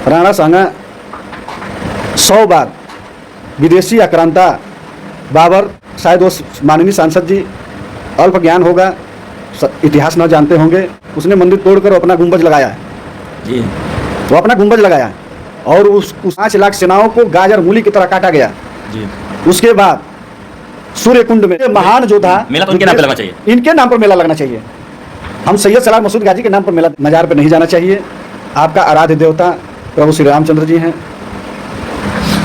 राणा सांगा 100 बार विदेशी आक्रांता बाबर, शायद वो माननीय सांसद जी अल्प ज्ञान होगा, इतिहास न जानते होंगे, उसने मंदिर तोड़कर अपना गुंबज लगाया है जी। वो अपना गुंबज लगाया है और उस 5 लाख सेनाओं को गाजर मूली की तरह काटा गया जी। उसके बाद सूर्य कुंड में महान योद्धा, मेला तो इनके नाम पे लगना चाहिए। इनके नाम पर मेला लगना चाहिए। हम सैयद सलार मसूद गाजी के नाम पर मेला मजार पर नहीं जाना चाहिए। आपका आराध्य देवता प्रभु श्री रामचंद्र जी हैं।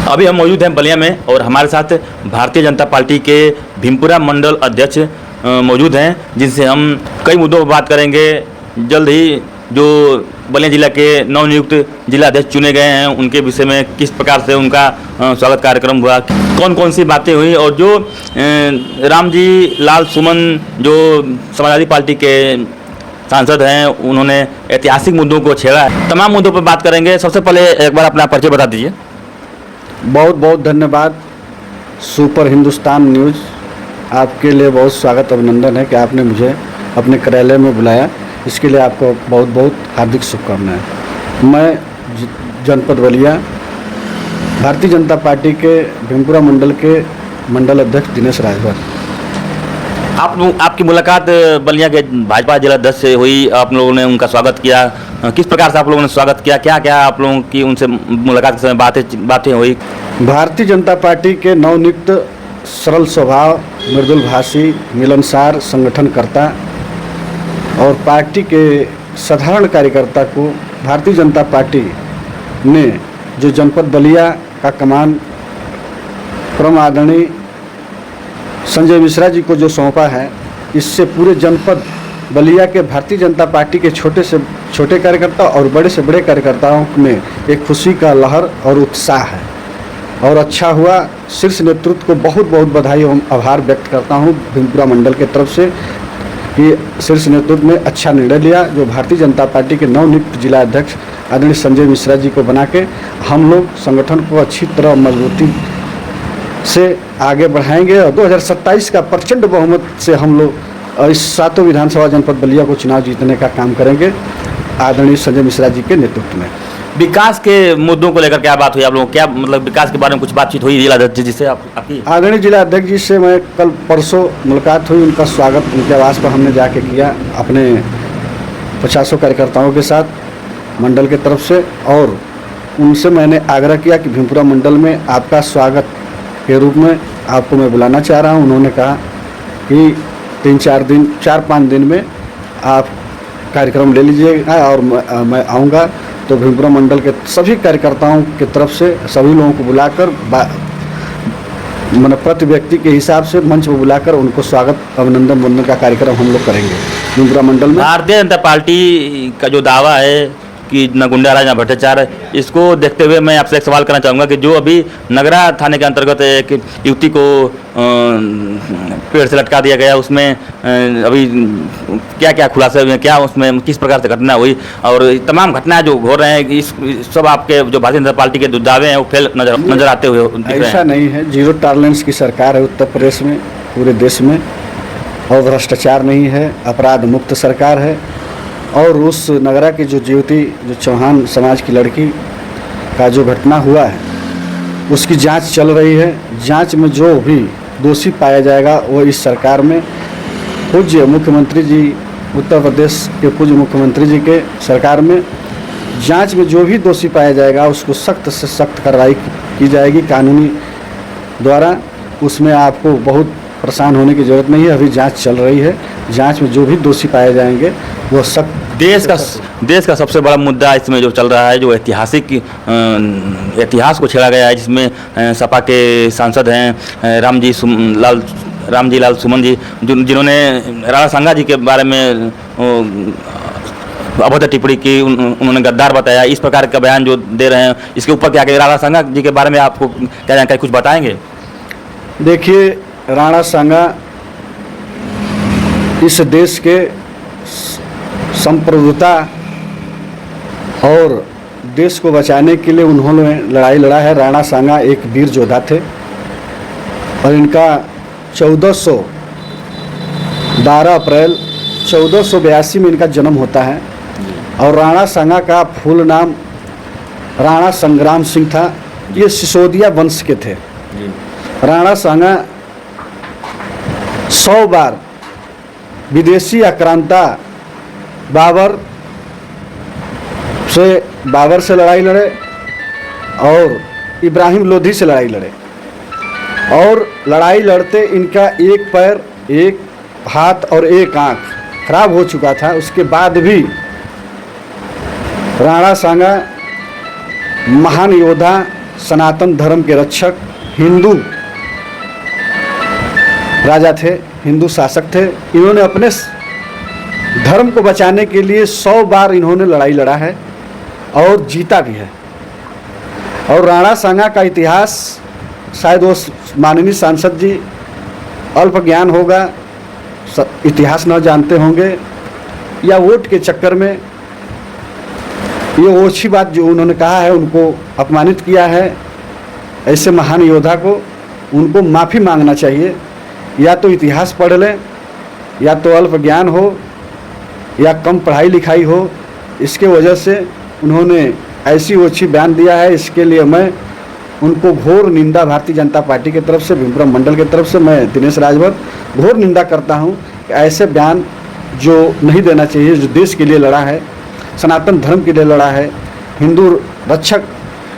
अभी हम मौजूद हैं बलिया में और हमारे साथ भारतीय जनता पार्टी के भीमपुरा मंडल अध्यक्ष मौजूद हैं, जिनसे हम कई मुद्दों पर बात करेंगे। जल्द ही जो बलिया जिला के नवनियुक्त जिला अध्यक्ष चुने गए हैं उनके विषय में किस प्रकार से उनका स्वागत कार्यक्रम हुआ, कौन कौन सी बातें हुई, और जो रामजी लाल सुमन जो समाजवादी पार्टी के सांसद हैं उन्होंने ऐतिहासिक मुद्दों को छेड़ा है। तमाम मुद्दों पर बात करेंगे। सबसे पहले एक बार अपना परिचय बता दीजिए। बहुत बहुत धन्यवाद सुपर हिंदुस्तान न्यूज़, आपके लिए बहुत स्वागत अभिनंदन है कि आपने मुझे अपने कार्यालय में बुलाया। इसके लिए आपको बहुत बहुत हार्दिक शुभकामनाएं। मैं जनपद बलिया भारतीय जनता पार्टी के भीमपुरा मंडल के मंडल अध्यक्ष दिनेश राजभर। आपकी मुलाकात बलिया के भाजपा जिला अध्यक्ष से हुई, आप लोगों ने उनका स्वागत किया, किस प्रकार से आप लोगों ने स्वागत किया, क्या क्या आप लोगों की उनसे मुलाकात के समय बातें हुई? भारतीय जनता पार्टी के नवनियुक्त सरल स्वभाव, मृदुल भाषी, मिलनसार संगठनकर्ता और पार्टी के साधारण कार्यकर्ता को भारतीय जनता पार्टी ने जो जनपद बलिया का कमान परम आदरणीय संजय मिश्रा जी को जो सौंपा है, इससे पूरे जनपद बलिया के भारतीय जनता पार्टी के छोटे से छोटे कार्यकर्ता और बड़े से बड़े कार्यकर्ताओं में एक खुशी का लहर और उत्साह है और अच्छा हुआ। शीर्ष नेतृत्व को बहुत बहुत बधाई एवं आभार व्यक्त करता हूं भीमपुरा मंडल के तरफ से कि शीर्ष नेतृत्व ने अच्छा निर्णय लिया। जो भारतीय जनता पार्टी के नवनियुक्त जिला अध्यक्ष आदरणीय संजय मिश्रा जी को बना के हम लोग संगठन को अच्छी तरह मजबूती से आगे बढ़ाएंगे और 2027 का प्रचंड बहुमत से हम लोग इस 7 विधानसभा जनपद बलिया को चुनाव जीतने का काम करेंगे आदरणीय संजय मिश्रा जी के नेतृत्व में। विकास के मुद्दों को लेकर क्या बात हुई आप लोगों, क्या मतलब विकास के बारे में कुछ बातचीत हुई जिला अध्यक्ष जी से आपकी? आदरणीय जिला अध्यक्ष जी से मैं कल परसों मुलाकात हुई, उनका स्वागत उनके आवास पर हमने जाके किया अपने 50 कार्यकर्ताओं के साथ मंडल के तरफ से, और उनसे मैंने आग्रह किया कि भीमपुरा मंडल में आपका स्वागत के रूप में आपको मैं बुलाना चाह रहा हूं। उन्होंने कहा कि 4-5 दिन में आप कार्यक्रम ले लीजिएगा और मैं आऊँगा। तो भीमपुरा मंडल के सभी कार्यकर्ताओं की तरफ से सभी लोगों को बुलाकर प्रति व्यक्ति के हिसाब से मंच पर बुलाकर उनको स्वागत अभिनंदन वंदन का कार्यक्रम हम लोग करेंगे भीमपुरा मंडल में। भारतीय जनता पार्टी का जो दावा है कि न गुंडा राज न भ्रष्टाचार, इसको देखते हुए मैं आपसे एक सवाल करना चाहूँगा कि जो अभी नगरा थाने के अंतर्गत एक युवती को पेड़ से लटका दिया गया, उसमें अभी क्या क्या खुलासे हुए, क्या उसमें किस प्रकार से घटना हुई, और तमाम घटनाएं जो हो रहे हैं इस सब आपके जो भारतीय जनता पार्टी के जो दावे हैं वो फेल नजर आते हुए? ऐसा नहीं है, जीरो टॉलरेंस की सरकार है उत्तर प्रदेश में, पूरे देश में, और भ्रष्टाचार नहीं है, अपराध मुक्त सरकार है। और उस नगरा की जो युवती, जो चौहान समाज की लड़की का जो घटना हुआ है उसकी जांच चल रही है। जांच में जो भी दोषी पाया जाएगा वो इस सरकार में पूज्य मुख्यमंत्री जी, उत्तर प्रदेश के पूज्य मुख्यमंत्री जी के सरकार में जांच में जो भी दोषी पाया जाएगा उसको सख्त से सख्त कार्रवाई की जाएगी कानूनी द्वारा। उसमें आपको बहुत परेशान होने की ज़रूरत नहीं है, अभी जांच चल रही है। जांच में जो भी दोषी पाए जाएंगे वो सख्त। देश का सबसे बड़ा मुद्दा इसमें जो चल रहा है, जो ऐतिहासिक इतिहास को छेड़ा गया है, जिसमें सपा के सांसद हैं रामजी लाल सुमन जी, जिन्होंने राणा सांगा जी के बारे में अभद्र टिप्पणी की, उन्होंने गद्दार बताया, इस प्रकार का बयान जो दे रहे हैं, इसके ऊपर क्या राणा सांगा जी के बारे में आपको क्या जानकारी, कुछ बताएंगे? देखिए, राणा सांगा इस देश के संप्रभुता और देश को बचाने के लिए उन्होंने लड़ाई लड़ा है। राणा सांगा एक वीर योद्धा थे और इनका 12 अप्रैल 1482 में इनका जन्म होता है। और राणा सांगा का फुल नाम राणा संग्राम सिंह था। ये सिसोदिया वंश के थे। जी राणा सांगा 100 बार विदेशी आक्रांता बाबर से लड़ाई लड़े और इब्राहिम लोधी से लड़ाई लड़े, और लड़ाई लड़ते इनका एक पैर, एक हाथ और एक आंख खराब हो चुका था। उसके बाद भी राणा सांगा महान योद्धा, सनातन धर्म के रक्षक, हिंदू राजा थे, हिंदू शासक थे। इन्होंने अपने धर्म को बचाने के लिए 100 बार इन्होंने लड़ाई लड़ा है और जीता भी है। और राणा सांगा का इतिहास शायद वो माननीय सांसद जी अल्प ज्ञान होगा, इतिहास न जानते होंगे, या वोट के चक्कर में ये ओछी बात जो उन्होंने कहा है उनको अपमानित किया है। ऐसे महान योद्धा को उनको माफ़ी मांगना चाहिए। या तो इतिहास पढ़ लें, या तो अल्प ज्ञान हो, या कम पढ़ाई लिखाई हो। इसके वजह से उन्होंने ऐसी ओछी बयान दिया है। इसके लिए मैं उनको घोर निंदा, भारतीय जनता पार्टी की तरफ से, भीमपुरा मंडल की तरफ से मैं दिनेश राजभर घोर निंदा करता हूं कि ऐसे बयान जो नहीं देना चाहिए, जो देश के लिए लड़ा है, सनातन धर्म के लिए लड़ा है, हिंदू रक्षक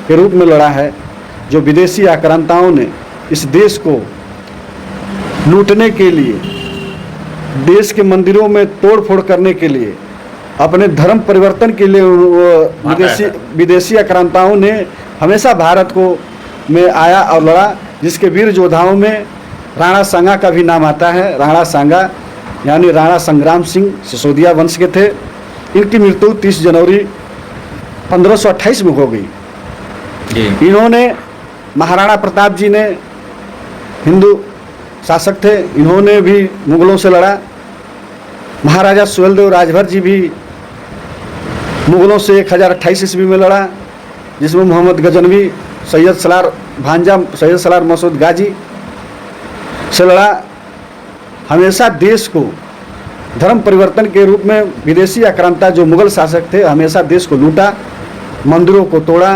के रूप में लड़ा है, जो विदेशी आक्रांताओं ने इस देश को लूटने के लिए, देश के मंदिरों में तोड़ फोड़ करने के लिए, अपने धर्म परिवर्तन के लिए विदेशी आक्रांताओं ने हमेशा भारत को में आया और लड़ा, जिसके वीर योद्धाओं में राणा सांगा का भी नाम आता है। राणा सांगा यानी राणा संग्राम सिंह सिसोदिया वंश के थे। इनकी मृत्यु 30 जनवरी 1528 में हो गई। इन्होंने, महाराणा प्रताप जी ने हिंदू शासक थे, इन्होंने भी मुगलों से लड़ा। महाराजा सुहेलदेव राजभर जी भी मुगलों से 1028 ईस्वी में लड़ा, जिसमें मोहम्मद गजनवी, सैयद सलार भांजा, सैयद सलार मसूद गाजी से लड़ा। हमेशा देश को धर्म परिवर्तन के रूप में विदेशी आक्रांता जो मुगल शासक थे, हमेशा देश को लूटा, मंदिरों को तोड़ा,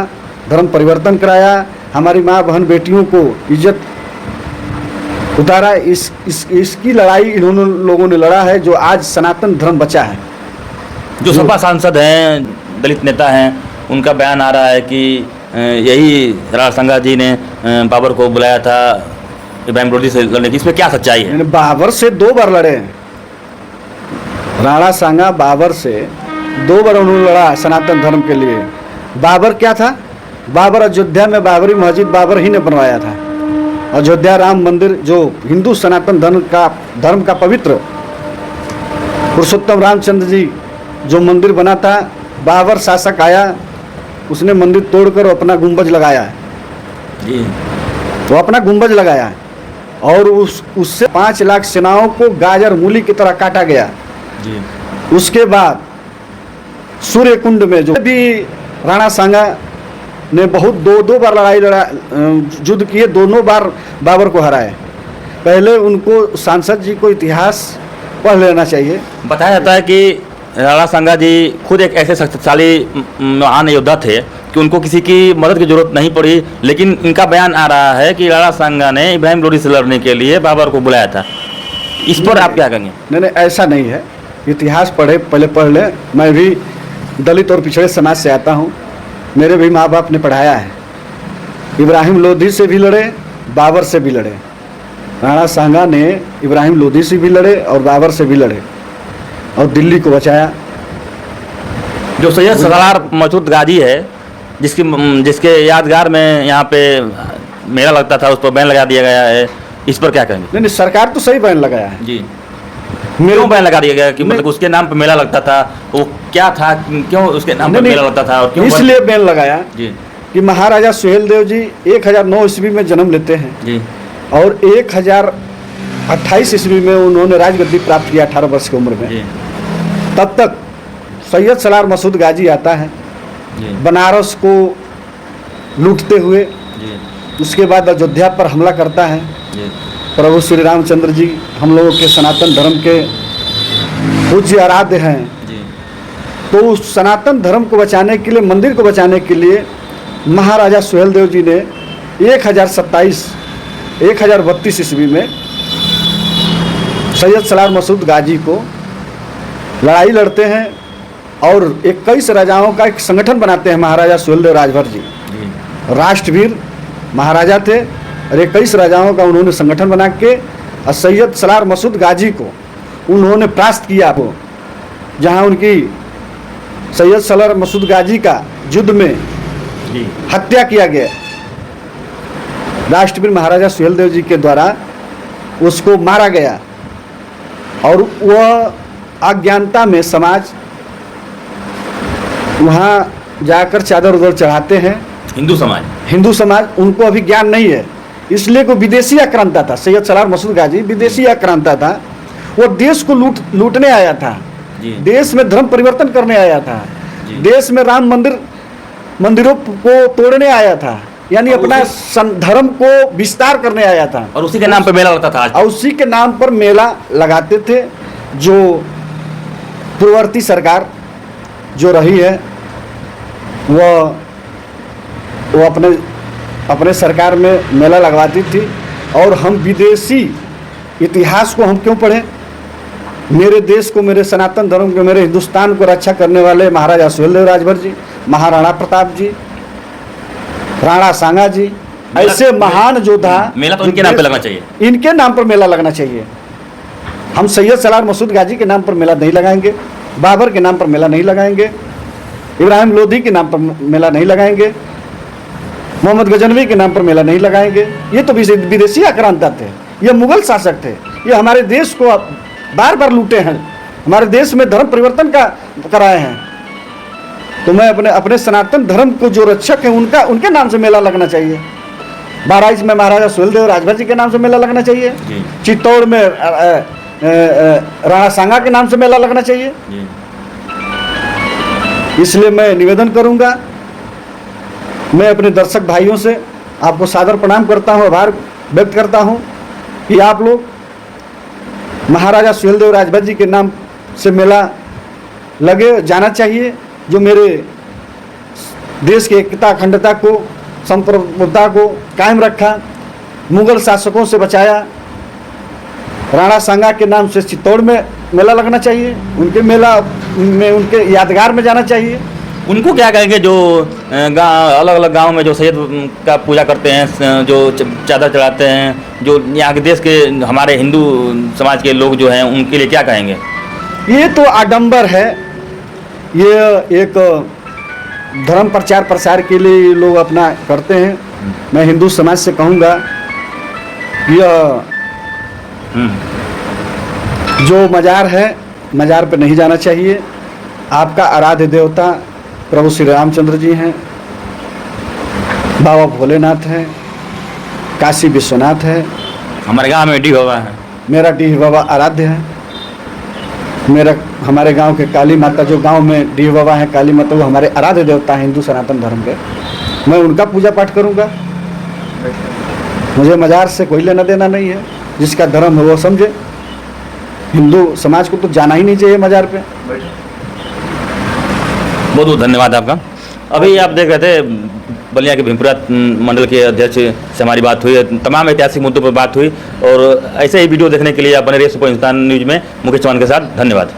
धर्म परिवर्तन कराया, हमारी माँ बहन बेटियों को इज्जत उतारा। इसकी लड़ाई इन्होंने लोगों ने लड़ा है, जो आज सनातन धर्म बचा है। जो सपा सांसद हैं, दलित नेता हैं, उनका बयान आ रहा है कि यही राणा सांगा जी ने बाबर को बुलाया था इब्राहिम लोधी से लड़ने की। इसमें क्या सच्चाई है? बाबर से 2 बार लड़े हैं। राणा सांगा बाबर से 2 बार उन्होंने लड़ा सनातन धर्म के लिए। बाबर क्या था? बाबर अयोध्या में बाबरी मस्जिद बाबर ही ने बनवाया था। अयोध्या राम मंदिर, जो हिंदू सनातन धर्म का पवित्र पुरुषोत्तम रामचंद्र जी जो मंदिर बना था, बाबर शासक आया, उसने मंदिर तोड़कर अपना गुंबज लगाया है जी। तो अपना गुंबज लगाया है और उससे 5 लाख सेनाओं को गाजर मूली की तरह काटा गया जी। उसके बाद सूर्य कुंड में जो भी राणा सांगा ने बहुत 2 बार युद्ध किए, दोनों बार बाबर को हराए। पहले उनको सांसद जी को इतिहास पढ़ लेना चाहिए। बताया जाता है कि राणा सांगा जी खुद एक ऐसे शक्तिशाली महान योद्धा थे कि उनको किसी की मदद की जरूरत नहीं पड़ी, लेकिन इनका बयान आ रहा है कि राणा सांगा ने इब्राहिम लोधी से लड़ने के लिए बाबर को बुलाया था। इस पर आप क्या कहेंगे? नहीं, ऐसा नहीं है। इतिहास पहले पढ़ ले। मैं भी दलित और पिछड़े समाज से आता हूँ, मेरे भी माँ बाप ने पढ़ाया है। इब्राहिम लोधी से भी लड़े, बाबर से भी लड़े। राणा सांगा ने इब्राहिम लोधी से भी लड़े और बाबर से भी लड़े और दिल्ली को बचाया। जो सैयद सलार मसूद गाजी है, जिसके यादगार में यहाँ पे मेला लगता था, उस पर बैन लगा दिया गया है, इस पर क्या कहेंगे? नहीं, सरकार तो सही बैन लगाया है जी। क्यों बैन लगा दिया गया कि मतलब उसके नाम पे मेला लगता था, वो क्या था, क्यों उसके नाम पे मेला लगता था और क्यों इसलिए बैन लगाया जी कि महाराजा सुहेलदेव जी 1009 ईस्वी में जन्म लेते हैं जी और 1028 ईस्वी में उन्होंने राजगद्दी प्राप्त किया 18 वर्ष की उम्र में जी। तब तक सैयद सलार मसूद गाजी आता है बनारस को लूटते हुए जी। उसके बाद अयोध्या पर हमला करता है जी। प्रभु श्री रामचंद्र जी हम लोगों के सनातन धर्म के पूज्य आराध्य हैं जी। तो उस सनातन धर्म को बचाने के लिए, मंदिर को बचाने के लिए महाराजा सुहेलदेव जी ने 1032 ईस्वी में सैयद सलार मसूद गाजी को लड़ाई लड़ते हैं और 21 राजाओं का एक संगठन बनाते हैं महाराजा सुहेलदेव राजभर जी। राष्ट्रवीर महाराजा थे और 21 राजाओं का उन्होंने संगठन बना के और सैयद सलार मसूद गाजी को उन्होंने परास्त किया को, जहां उनकी सैयद सलार मसूद गाजी का युद्ध में हत्या किया गया। राष्ट्रवीर महाराजा सुहेलदेव जी के द्वारा उसको मारा गया और वह अज्ञानता में समाज वहाँ जाकर चादर उदर चढ़ाते हैं। हिंदू समाज उनको अभी ज्ञान नहीं है, इसलिए को विदेशी आक्रांता था। सैयद सलार मसूद गाजी विदेशी आक्रांता था, वो देश को लूटने आया था, देश में धर्म परिवर्तन करने आया था, देश में राम मंदिरों को तोड़ने आया था, यानी अपना धर्म को विस्तार करने आया था। और उसी के नाम पर मेला लगता था। और उसी के नाम पर मेला लगाते थे। जो पूर्ववर्ती सरकार जो रही है वो अपने सरकार में मेला लगवाती थी। और हम विदेशी इतिहास को हम क्यों पढ़ें? मेरे देश को, मेरे सनातन धर्म को, मेरे हिंदुस्तान को रक्षा करने वाले महाराजा सुहेलदेव राजभर जी, महाराणा प्रताप जी, राणा सांगा जी, ऐसे महान योद्धा, मेला तो इनके नाम पे लगना चाहिए। इनके नाम पर मेला लगना चाहिए। हम सैयद सलार मसूद गाजी के नाम पर मेला नहीं लगाएंगे, बाबर के नाम पर मेला नहीं लगाएंगे, इब्राहिम लोधी के नाम पर मेला नहीं लगाएंगे, मोहम्मद गजनवी के नाम पर मेला नहीं लगाएंगे। ये तो विदेशी आक्रांता थे, ये मुगल शासक थे, ये हमारे देश को बार बार लूटे हैं, हमारे देश में धर्म परिवर्तन कराए हैं। तो मैं अपने सनातन धर्म को जो रक्षक है उनके नाम से मेला लगना चाहिए। बहराइच में महाराजा सुहेलदेव राजभर जी के नाम से मेला लगना चाहिए, चित्तौड़ में राणा सांगा के नाम से मेला लगना चाहिए। इसलिए मैं निवेदन करूंगा, मैं अपने दर्शक भाइयों से आपको सादर प्रणाम करता हूं, आभार व्यक्त करता हूं कि आप लोग महाराजा सुहेलदेव राजभर जी के नाम से मेला लगे जाना चाहिए, जो मेरे देश की एकता अखंडता को, संप्रभुता को कायम रखा, मुगल शासकों से बचाया। राणा सांगा के नाम से चित्तौड़ में मेला लगना चाहिए, उनके मेला में उनके यादगार में जाना चाहिए। उनको क्या कहेंगे जो अलग अलग गांव में जो सैयद का पूजा करते हैं, जो चादर चढ़ाते हैं, जो यहाँ के देश के हमारे हिंदू समाज के लोग जो हैं, उनके लिए क्या कहेंगे? ये तो आडंबर है, ये एक धर्म प्रचार प्रसार के लिए लोग अपना करते हैं। मैं हिंदू समाज से कहूँगा यह जो मजार है, मजार पे नहीं जाना चाहिए। आपका आराध्य देवता प्रभु श्री रामचंद्र जी हैं, बाबा भोलेनाथ हैं, काशी विश्वनाथ है, हमारे गांव में डीह बाबा है, मेरा डीह बाबा आराध्य है। हमारे गांव के काली माता, जो गांव में डीह बाबा हैं, काली माता, वो हमारे आराध्य देवता हैं हिंदू सनातन धर्म के। मैं उनका पूजा पाठ करूंगा। मुझे मजार से कोई लेना देना नहीं है, जिसका धर्म है वो समझे। हिंदू समाज को तो जाना ही नहीं चाहिए मजार पे। बहुत बहुत धन्यवाद आपका। अभी आप देख रहे थे बलिया के भीमपुरा मंडल के अध्यक्ष से हमारी बात हुई, तमाम ऐतिहासिक मुद्दों पर बात हुई। और ऐसे ही वीडियो देखने के लिए आप बने रहिए सुपर हिंदुस्तान न्यूज में मुकेश चौहान के साथ। धन्यवाद।